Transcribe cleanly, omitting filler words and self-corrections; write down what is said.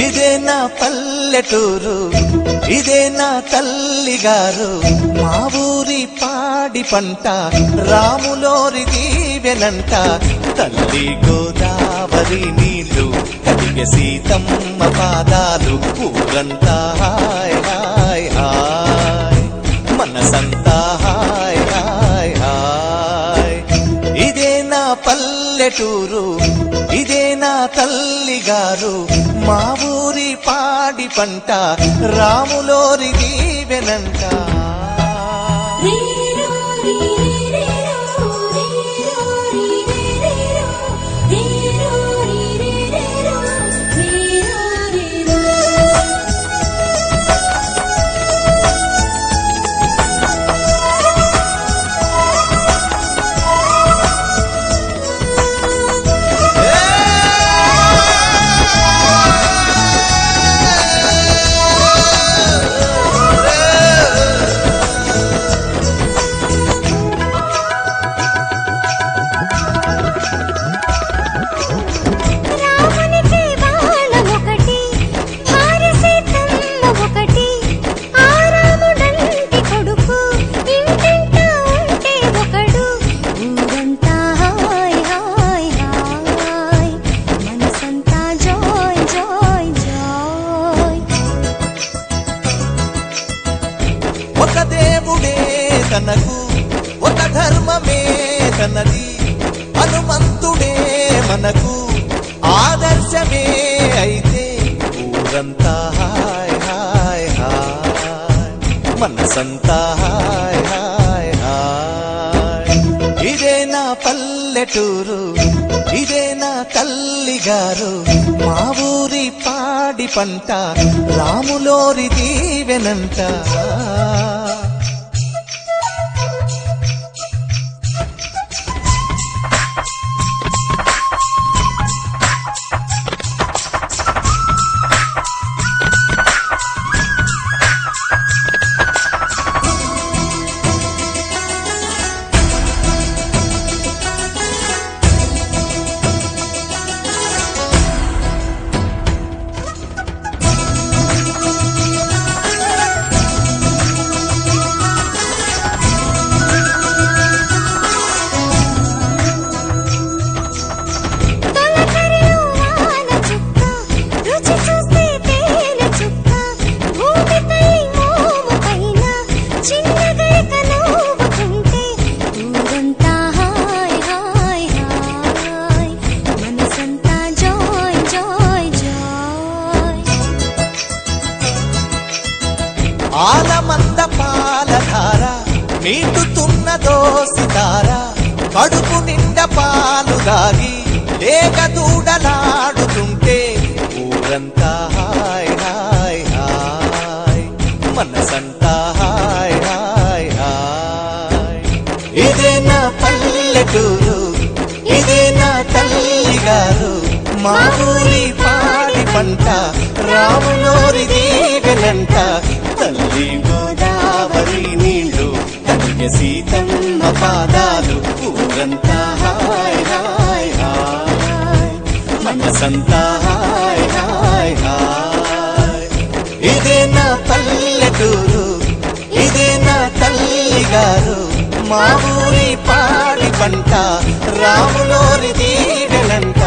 ఇదే నా పల్లెటూరు, ఇదే నా తల్లిగారు, మా ఊరి పాడి పంట రాములోరి దీవెనంట. తల్లి గోదావరి నీళ్లు కడిగే సీతమ్మ పాదాలు, ఊరంతా హాయ్ హాయ్ హాయ్, మనసంతా హాయ్ హాయ్ హాయ్. ఇదే నా పల్లెటూరు, ఇదే నా తల్లిగారు, మా ఊరి పాడి పంట రాములోరి దీవెనంట. ఒక దేవుడే తనకు, ఒక ధర్మమే తనది, హనుమంతుడే మనకు ఆదర్శమే అయితే, ఊరంతా హాయ్ హాయ్ హాయ్, మనసంతా హాయ్ హాయ్ హాయ్. ఇదే నా పల్లెటూరు, ఇదే నా తల్లిగారు, మా ఊరి పాడి పంట రాములోరి దీవెనంట. ఆలమంద పాలధార నీటుతున్నదో సితార, కడుపు నిండా పాలు దాగి లేక దూడలాడుతుంటే, ఊరంతా హాయ్ హాయ్ హాయ్, మనసంతా హాయ్ హాయ్ హాయ్. ఇదే నా పల్లెటూరు, ఇదే నా తల్లిగారు, మా ఊరి పాడి పంట రాములోరి దీవెనంట. తల్లి గోదావరి నీళ్లు కడిగే సీతమ్మ పాదాలు, ఊరంతా హాయ్ హాయ్ హాయ్, మనసంతా హాయ్ హాయ్ హాయ్. ఇదే నా పల్లెటూరు, ఇదే నా తల్లిగారు, మా ఊరి పాడి పంట రాములోరి దీవెనంట.